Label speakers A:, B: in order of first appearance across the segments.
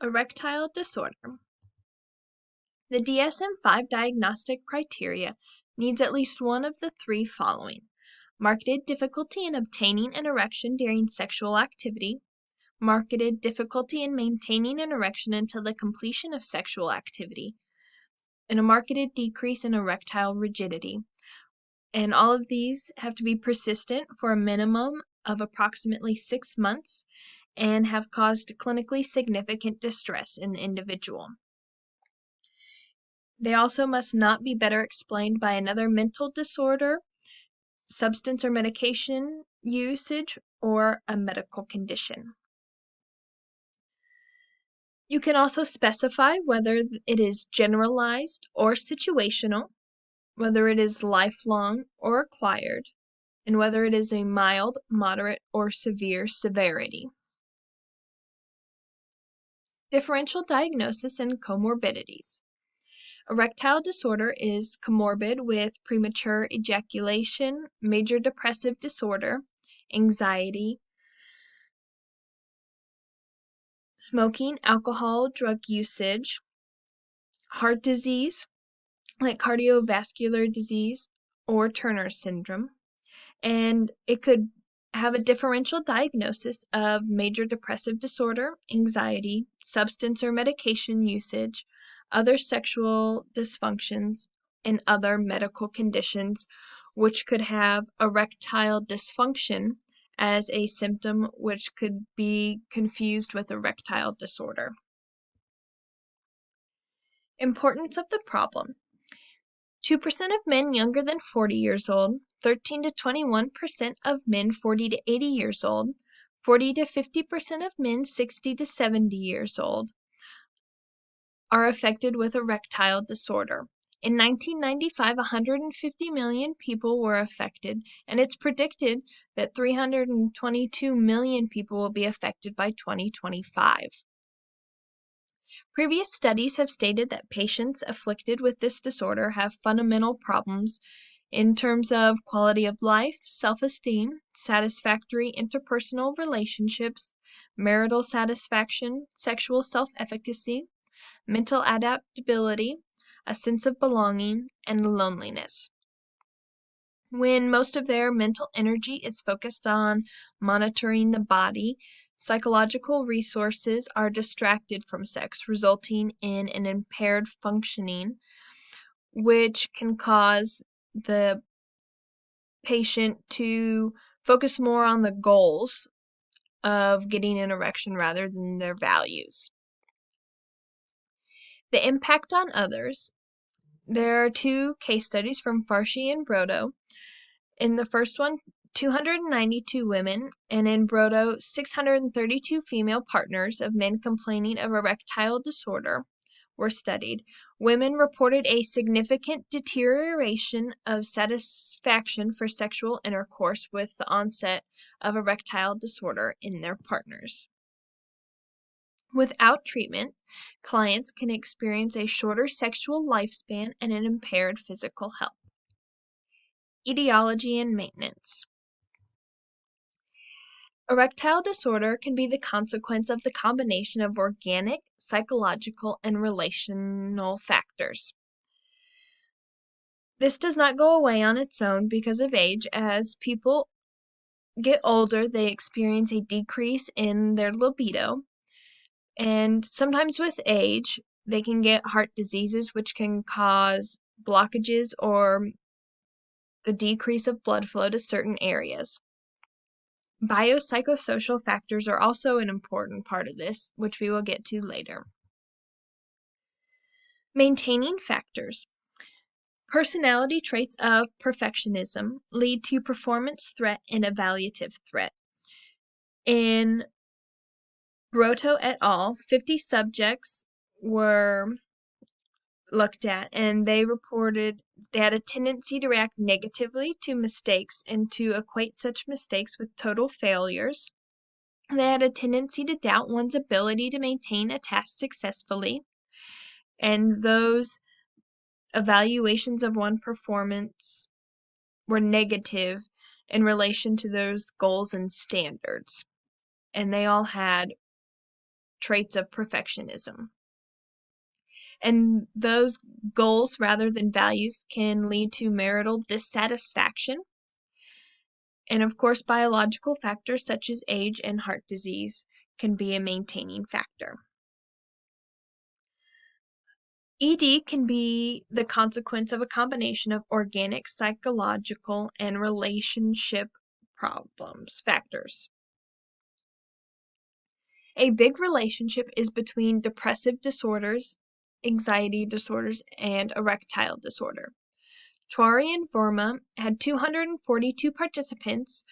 A: Erectile disorder. The DSM-5 diagnostic criteria needs at least one of the three following: marked difficulty in obtaining an erection during sexual activity, marked difficulty in maintaining an erection until the completion of sexual activity, and a marked decrease in erectile rigidity. And all of these have to be persistent for a minimum of approximately 6 months and have caused clinically significant distress in the individual. They also must not be better explained by another mental disorder, substance or medication usage, or a medical condition. You can also specify whether it is generalized or situational, whether it is lifelong or acquired, and whether it is a mild, moderate, or severe severity. Differential diagnosis and comorbidities. Erectile disorder is comorbid with premature ejaculation, major depressive disorder, anxiety, smoking, alcohol, drug usage, heart disease like cardiovascular disease or Turner syndrome, and it could have a differential diagnosis of major depressive disorder, anxiety, substance or medication usage, other sexual dysfunctions, and other medical conditions, which could have erectile dysfunction as a symptom which could be confused with erectile disorder. Importance of the problem. 2% of men younger than 40 years old, 13 to 21% of men 40 to 80 years old, 40 to 50% of men 60 to 70 years old are affected with erectile disorder. In 1995, 150 million people were affected, and it's predicted that 322 million people will be affected by 2025. Previous studies have stated that patients afflicted with this disorder have fundamental problems in terms of quality of life, self-esteem, satisfactory interpersonal relationships, marital satisfaction, sexual self-efficacy, mental adaptability, a sense of belonging, and loneliness. When most of their mental energy is focused on monitoring the body, psychological resources are distracted from sex, resulting in an impaired functioning, which can cause the patient to focus more on the goals of getting an erection rather than their values. The impact on others. There are two case studies from Farshi and Brodo. In the first one, 292 women, and in Brodo, 632 female partners of men complaining of erectile disorder were studied. Women reported a significant deterioration of satisfaction for sexual intercourse with the onset of erectile disorder in their partners. Without treatment, clients can experience a shorter sexual lifespan and an impaired physical health. Etiology and maintenance. Erectile disorder can be the consequence of the combination of organic, psychological, and relational factors. This does not go away on its own because of age. As people get older, they experience a decrease in their libido, and sometimes with age, they can get heart diseases, which can cause blockages or the decrease of blood flow to certain areas. Biopsychosocial factors are also an important part of this, which we will get to later. Maintaining factors. Personality traits of perfectionism lead to performance threat and evaluative threat. In Broto et al., 50 subjects were looked at, and they reported they had a tendency to react negatively to mistakes and to equate such mistakes with total failures. They had a tendency to doubt one's ability to maintain a task successfully, and those evaluations of one's performance were negative in relation to those goals and standards. And they all had traits of perfectionism. And those goals rather than values can lead to marital dissatisfaction. And of course, biological factors such as age and heart disease can be a maintaining factor. ED can be the consequence of a combination of organic, psychological, and relationship factors. A big relationship is between depressive disorders, anxiety disorders, and erectile disorder. Chowdhury and Verma had 242 participants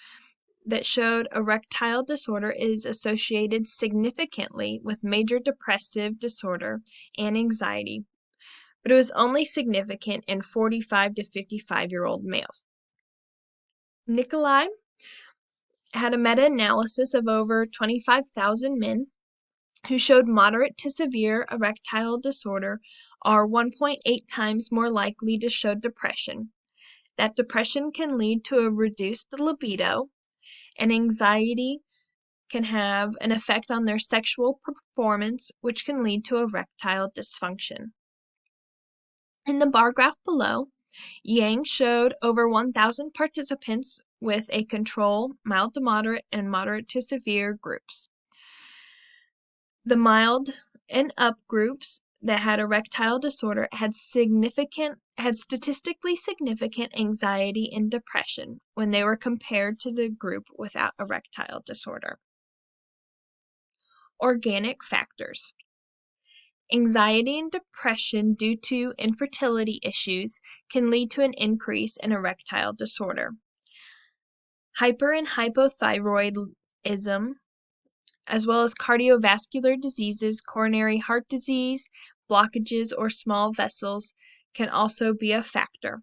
A: that showed erectile disorder is associated significantly with major depressive disorder and anxiety, but it was only significant in 45 to 55-year-old males. Nikolai had a meta-analysis of over 25,000 men who showed moderate to severe erectile disorder are 1.8 times more likely to show depression. That depression can lead to a reduced libido, and anxiety can have an effect on their sexual performance, which can lead to erectile dysfunction. In the bar graph below, Yang showed over 1,000 participants with a control, mild to moderate, and moderate to severe groups. The mild and up groups that had erectile disorder had statistically significant anxiety and depression when they were compared to the group without erectile disorder. Organic factors. Anxiety and depression due to infertility issues can lead to an increase in erectile disorder. Hyper and hypothyroidism, as well as cardiovascular diseases, coronary heart disease, blockages, or small vessels can also be a factor.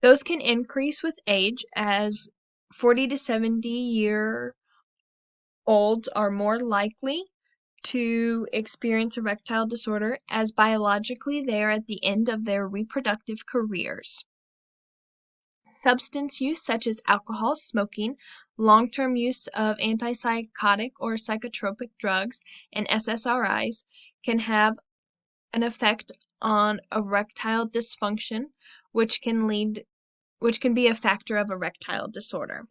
A: Those can increase with age, as 40 to 70-year-olds are more likely to experience erectile disorder, as biologically they are at the end of their reproductive careers. Substance use such as alcohol, smoking, long-term use of antipsychotic or psychotropic drugs, and SSRIs can have an effect on erectile dysfunction, which can be a factor of erectile disorder.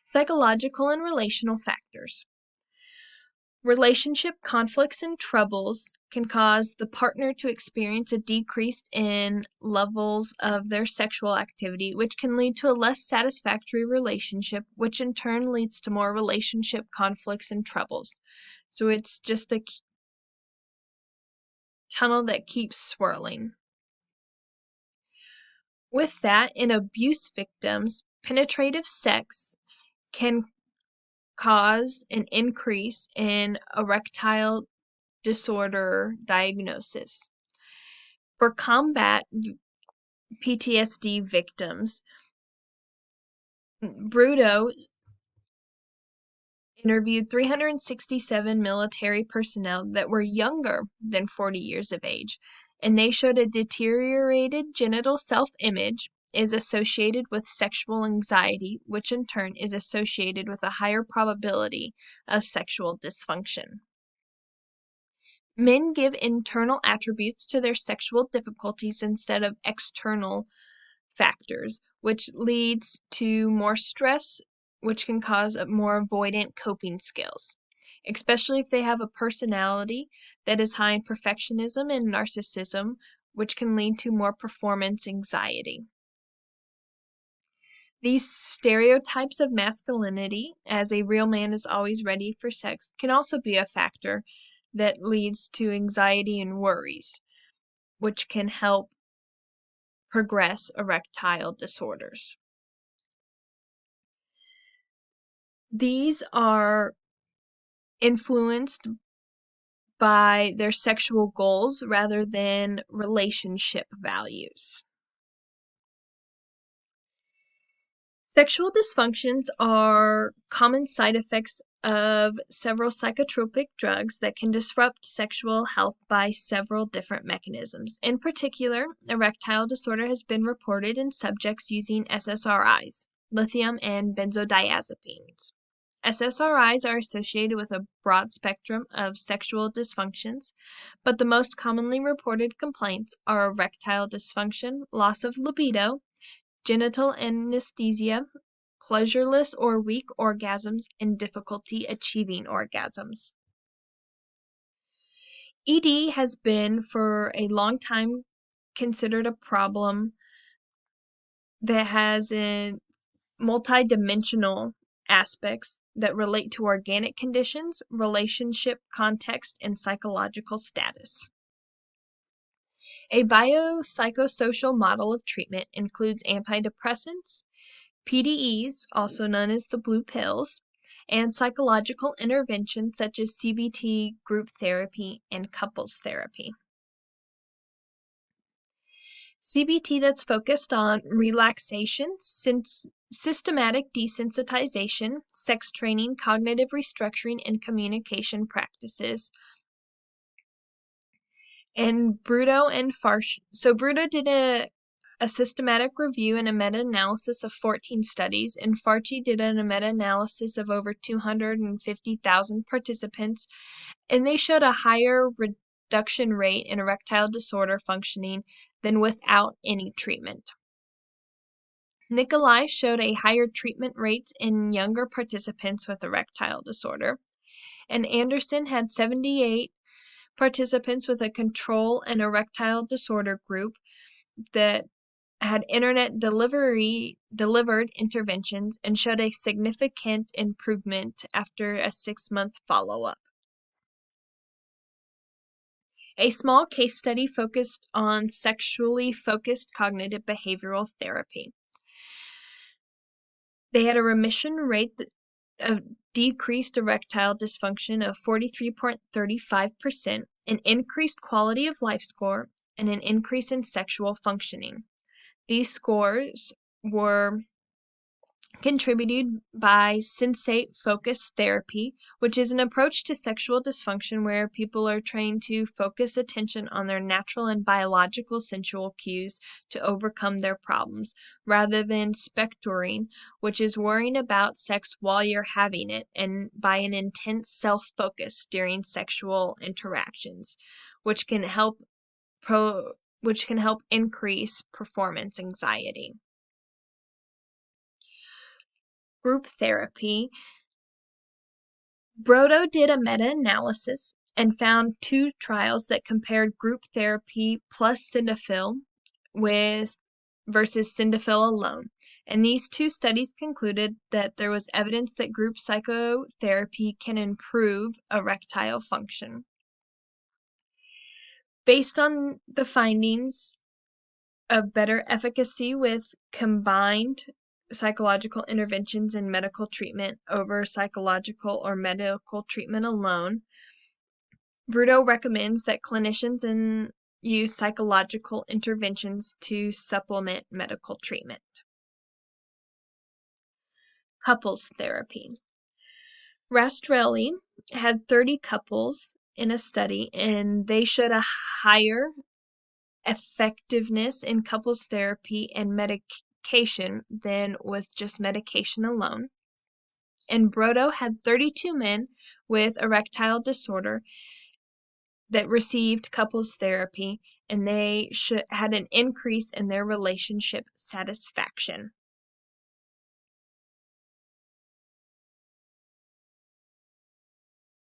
A: Psychological and relational factors. Relationship conflicts and troubles can cause the partner to experience a decrease in levels of their sexual activity, which can lead to a less satisfactory relationship, which in turn leads to more relationship conflicts and troubles. So it's just a tunnel that keeps swirling. With that, in abuse victims, penetrative sex can cause an increase in erectile disorder diagnosis. For combat PTSD victims, Bruto interviewed 367 military personnel that were younger than 40 years of age, and they showed a deteriorated genital self-image is associated with sexual anxiety, which in turn is associated with a higher probability of sexual dysfunction. Men give internal attributes to their sexual difficulties instead of external factors, which leads to more stress, which can cause more avoidant coping skills, especially if they have a personality that is high in perfectionism and narcissism, which can lead to more performance anxiety. These stereotypes of masculinity, as a real man is always ready for sex, can also be a factor that leads to anxiety and worries, which can help progress erectile disorders. These are influenced by their sexual goals rather than relationship values. Sexual dysfunctions are common side effects of several psychotropic drugs that can disrupt sexual health by several different mechanisms. In particular, erectile disorder has been reported in subjects using SSRIs, lithium and benzodiazepines. SSRIs are associated with a broad spectrum of sexual dysfunctions, but the most commonly reported complaints are erectile dysfunction, loss of libido, genital anesthesia, pleasureless or weak orgasms, and difficulty achieving orgasms. ED has been for a long time considered a problem that has a multidimensional aspects that relate to organic conditions, relationship context, and psychological status. A biopsychosocial model of treatment includes antidepressants, PDEs, also known as the blue pills, and psychological interventions such as CBT, group therapy, and couples therapy. CBT that's focused on relaxation, systematic desensitization, sex training, cognitive restructuring, and communication practices. And Bruto and Farsh. So Bruto did a systematic review and a meta-analysis of 14 studies, and Farchi did a meta-analysis of over 250,000 participants, and they showed a higher reduction rate in erectile disorder functioning than without any treatment. Nikolai showed a higher treatment rate in younger participants with erectile disorder, and Anderson had 78 participants with a control and erectile disorder group that had internet delivered interventions and showed a significant improvement after a 6-month follow-up. A small case study focused on sexually focused cognitive behavioral therapy. They had a remission rate of decreased erectile dysfunction of 43.35%, an increased quality of life score, and an increase in sexual functioning. These scores were contributed by sensate focus therapy, which is an approach to sexual dysfunction where people are trained to focus attention on their natural and biological sensual cues to overcome their problems, rather than spectoring, which is worrying about sex while you're having it, and by an intense self-focus during sexual interactions, which can help increase performance anxiety. Group therapy. Brodo did a meta-analysis and found 2 trials that compared group therapy plus sildenafil versus sildenafil alone. And these 2 studies concluded that there was evidence that group psychotherapy can improve erectile function. Based on the findings of better efficacy with combined psychological interventions and medical treatment over psychological or medical treatment alone, Bruto recommends that clinicians use psychological interventions to supplement medical treatment. Couples therapy. Rastrelli had 30 couples in a study, and they showed a higher effectiveness in couples therapy and medication than with just medication alone. And Brodo had 32 men with erectile disorder that received couples therapy, and they had an increase in their relationship satisfaction.